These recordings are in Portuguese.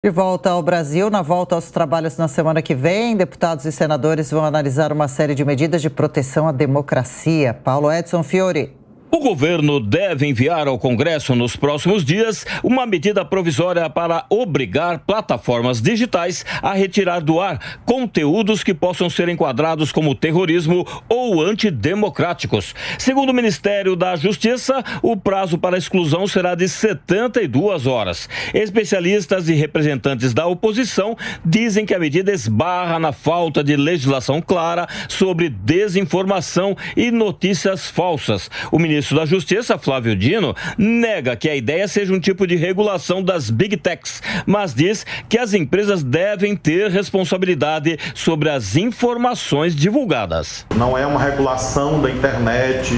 De volta ao Brasil, na volta aos trabalhos na semana que vem, deputados e senadores vão analisar uma série de medidas de proteção à democracia. Paulo Edson Fiori. O governo deve enviar ao Congresso nos próximos dias uma medida provisória para obrigar plataformas digitais a retirar do ar conteúdos que possam ser enquadrados como terrorismo ou antidemocráticos. Segundo o Ministério da Justiça, o prazo para exclusão será de 72 horas. Especialistas e representantes da oposição dizem que a medida esbarra na falta de legislação clara sobre desinformação e notícias falsas. O ministro da Justiça, Flávio Dino, nega que a ideia seja um tipo de regulação das Big Techs, mas diz que as empresas devem ter responsabilidade sobre as informações divulgadas. Não é uma regulação da internet,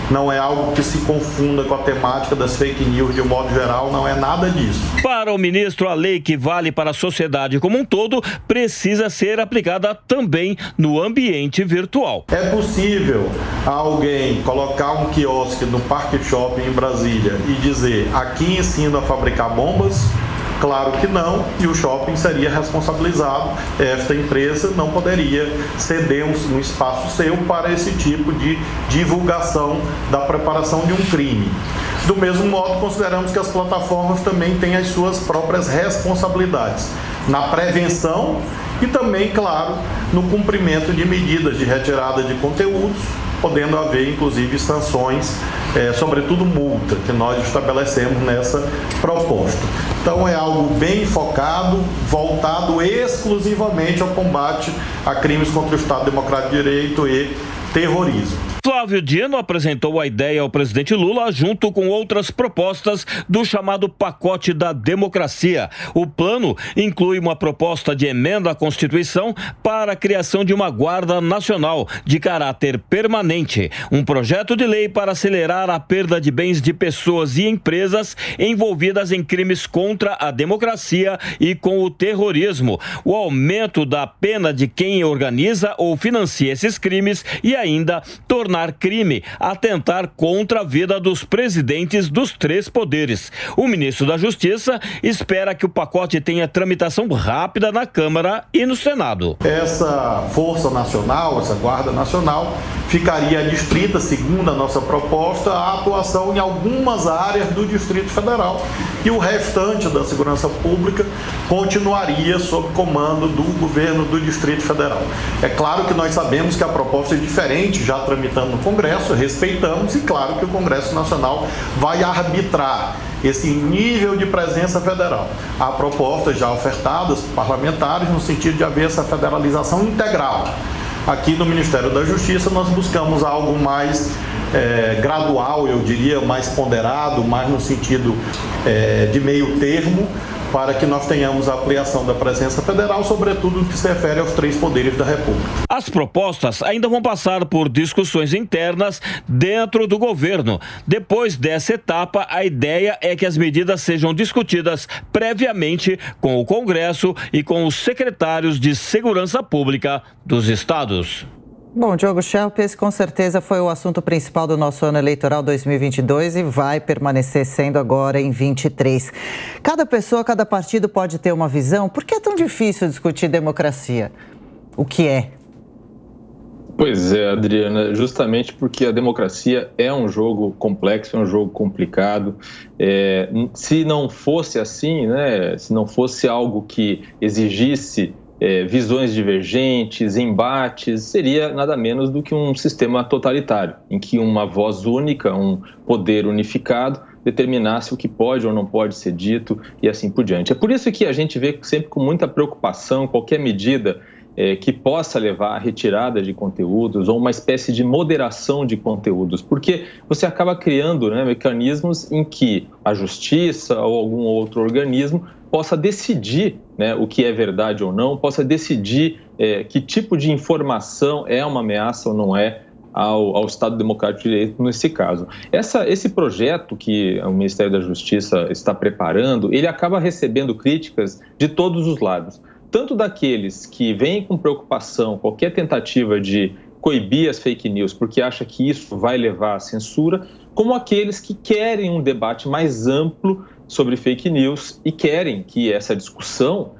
não é algo que se confunda com a temática das fake news de um modo geral, não é nada disso. Para o ministro, a lei que vale para a sociedade como um todo precisa ser aplicada também no ambiente virtual. É possível alguém colocar um quiosque no Parque Shopping em Brasília e dizer: aqui ensino a fabricar bombas? Claro que não, e o shopping seria responsabilizado. Esta empresa não poderia ceder um espaço seu para esse tipo de divulgação da preparação de um crime. Do mesmo modo, consideramos que as plataformas também têm as suas próprias responsabilidades na prevenção e também, claro, no cumprimento de medidas de retirada de conteúdos, podendo haver, inclusive, sanções, sobretudo multa, que nós estabelecemos nessa proposta. Então, é algo bem focado, voltado exclusivamente ao combate a crimes contra o Estado Democrático de Direito e terrorismo. Flávio Dino apresentou a ideia ao presidente Lula junto com outras propostas do chamado pacote da democracia. O plano inclui uma proposta de emenda à Constituição para a criação de uma Guarda Nacional de caráter permanente, um projeto de lei para acelerar a perda de bens de pessoas e empresas envolvidas em crimes contra a democracia e com o terrorismo, o aumento da pena de quem organiza ou financia esses crimes e ainda tornar crime atentar contra a vida dos presidentes dos três poderes. O ministro da Justiça espera que o pacote tenha tramitação rápida na Câmara e no Senado. Essa Força Nacional, essa Guarda Nacional, ficaria adstrita, segundo a nossa proposta, à atuação em algumas áreas do Distrito Federal e o restante da segurança pública continuaria sob comando do governo do Distrito Federal. É claro que nós sabemos que a proposta é diferente, já tramitando no Congresso, respeitamos, e claro que o Congresso Nacional vai arbitrar esse nível de presença federal. Há propostas já ofertadas por parlamentares no sentido de haver essa federalização integral. Aqui no Ministério da Justiça nós buscamos algo mais gradual, eu diria, mais ponderado, mais no sentido de meio termo, para que nós tenhamos a ampliação da presença federal, sobretudo no que se refere aos três poderes da República. As propostas ainda vão passar por discussões internas dentro do governo. Depois dessa etapa, a ideia é que as medidas sejam discutidas previamente com o Congresso e com os secretários de Segurança Pública dos estados. Bom, Diogo Schelp, esse com certeza foi o assunto principal do nosso ano eleitoral 2022 e vai permanecer sendo agora em 23. Cada pessoa, cada partido pode ter uma visão. Por que é tão difícil discutir democracia? O que é? Pois é, Adriana, justamente porque a democracia é um jogo complexo, é um jogo complicado. Se não fosse assim, né, se não fosse algo que exigisse visões divergentes, embates, seria nada menos do que um sistema totalitário, em que uma voz única, um poder unificado, determinasse o que pode ou não pode ser dito e assim por diante. É por isso que a gente vê sempre com muita preocupação qualquer medida que possa levar à retirada de conteúdos ou uma espécie de moderação de conteúdos, porque você acaba criando, né, mecanismos em que a justiça ou algum outro organismo possa decidir, né, o que é verdade ou não, possa decidir que tipo de informação é uma ameaça ou não é ao Estado Democrático de Direito nesse caso. Esse projeto que o Ministério da Justiça está preparando, ele acaba recebendo críticas de todos os lados, tanto daqueles que vêm com preocupação qualquer tentativa de coibir as fake news, porque acha que isso vai levar à censura, como aqueles que querem um debate mais amplo sobre fake news e querem que essa discussão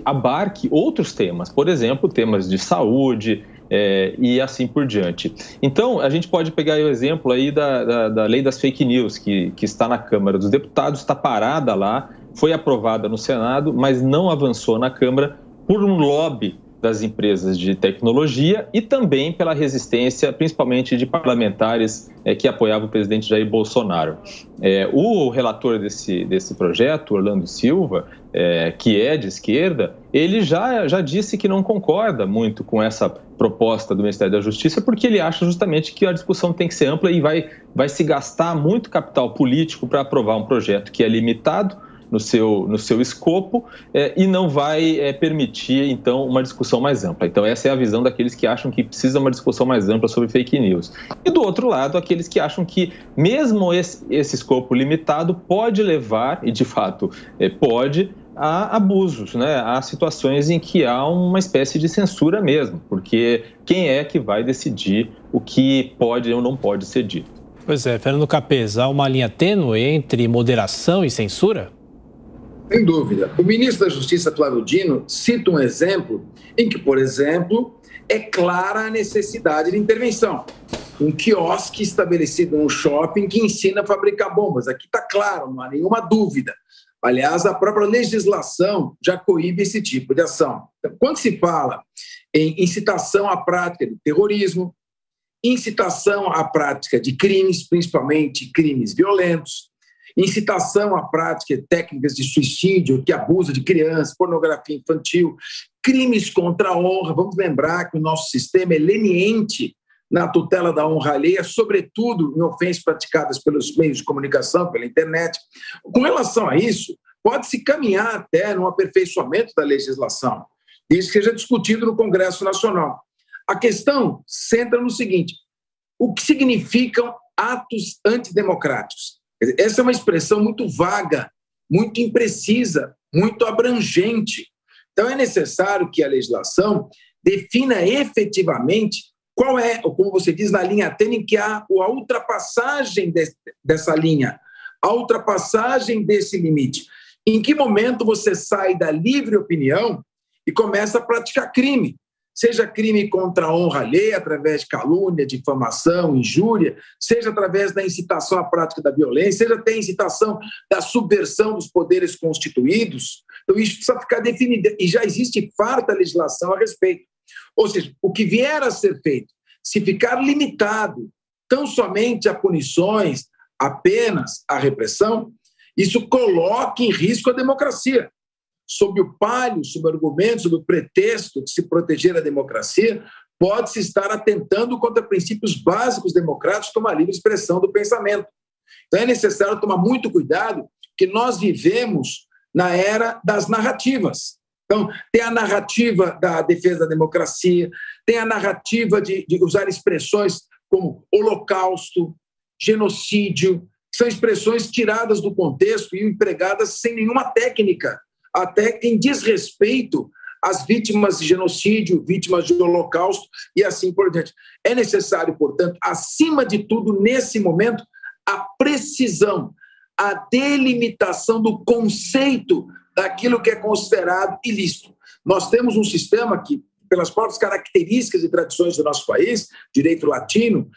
abarque outros temas, por exemplo, temas de saúde e assim por diante. Então, a gente pode pegar o exemplo aí da lei das fake news, que está na Câmara dos Deputados, está parada lá, foi aprovada no Senado, mas não avançou na Câmara por um lobby das empresas de tecnologia e também pela resistência, principalmente de parlamentares que apoiavam o presidente Jair Bolsonaro. O relator desse projeto, Orlando Silva, que é de esquerda, ele já disse que não concorda muito com essa proposta do Ministério da Justiça, porque ele acha justamente que a discussão tem que ser ampla e vai se gastar muito capital político para aprovar um projeto que é limitado no seu escopo e não vai permitir, então, uma discussão mais ampla. Então, essa é a visão daqueles que acham que precisa uma discussão mais ampla sobre fake news. E, do outro lado, aqueles que acham que, mesmo esse escopo limitado, pode levar, e de fato pode, a abusos, né? A situações em que há uma espécie de censura mesmo, porque quem é que vai decidir o que pode ou não pode ser dito? Pois é, Fernando Capês, há uma linha tênue entre moderação e censura? Sem dúvida. O ministro da Justiça, Flávio Dino, cita um exemplo em que, por exemplo, é clara a necessidade de intervenção. Um quiosque estabelecido num shopping que ensina a fabricar bombas. Aqui está claro, não há nenhuma dúvida. Aliás, a própria legislação já coíbe esse tipo de ação. Então, quando se fala em incitação à prática de terrorismo, incitação à prática de crimes, principalmente crimes violentos, incitação à prática de técnicas de suicídio, que abusa de crianças, pornografia infantil, crimes contra a honra. Vamos lembrar que o nosso sistema é leniente na tutela da honra alheia, sobretudo em ofensas praticadas pelos meios de comunicação, pela internet. Com relação a isso, pode-se caminhar até no aperfeiçoamento da legislação. Isso seja discutido no Congresso Nacional. A questão centra no seguinte: o que significam atos antidemocráticos? Essa é uma expressão muito vaga, muito imprecisa, muito abrangente. Então, é necessário que a legislação defina efetivamente qual é, ou como você diz, na linha tênue, que há a ultrapassagem dessa linha, a ultrapassagem desse limite. Em que momento você sai da livre opinião e começa a praticar crime? Seja crime contra a honra alheia, através de calúnia, difamação, injúria, seja através da incitação à prática da violência, seja até a incitação da subversão dos poderes constituídos. Então, isso precisa ficar definido. E já existe farta legislação a respeito. Ou seja, o que vier a ser feito, se ficar limitado tão somente a punições, apenas a repressão, isso coloca em risco a democracia. Sob o palio, sob o argumento, sob o pretexto de se proteger a democracia, pode-se estar atentando contra princípios básicos democráticos, como a livre expressão do pensamento. Então é necessário tomar muito cuidado, que nós vivemos na era das narrativas. Então, tem a narrativa da defesa da democracia, tem a narrativa de usar expressões como holocausto, genocídio, que são expressões tiradas do contexto e empregadas sem nenhuma técnica, até em desrespeito às vítimas de genocídio, vítimas de holocausto e assim por diante. É necessário, portanto, acima de tudo, nesse momento, a precisão, a delimitação do conceito daquilo que é considerado ilícito. Nós temos um sistema que, pelas próprias características e tradições do nosso país, direito latino,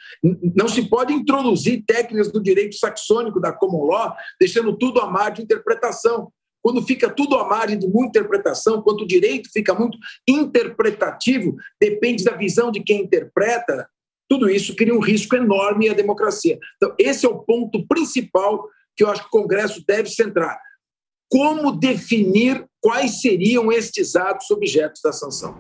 não se pode introduzir técnicas do direito saxônico, da common law, deixando tudo à margem de interpretação. Quando fica tudo à margem de muita interpretação, quando o direito fica muito interpretativo, depende da visão de quem interpreta, tudo isso cria um risco enorme à democracia. Então, esse é o ponto principal que eu acho que o Congresso deve centrar. Como definir quais seriam estes atos objetos da sanção?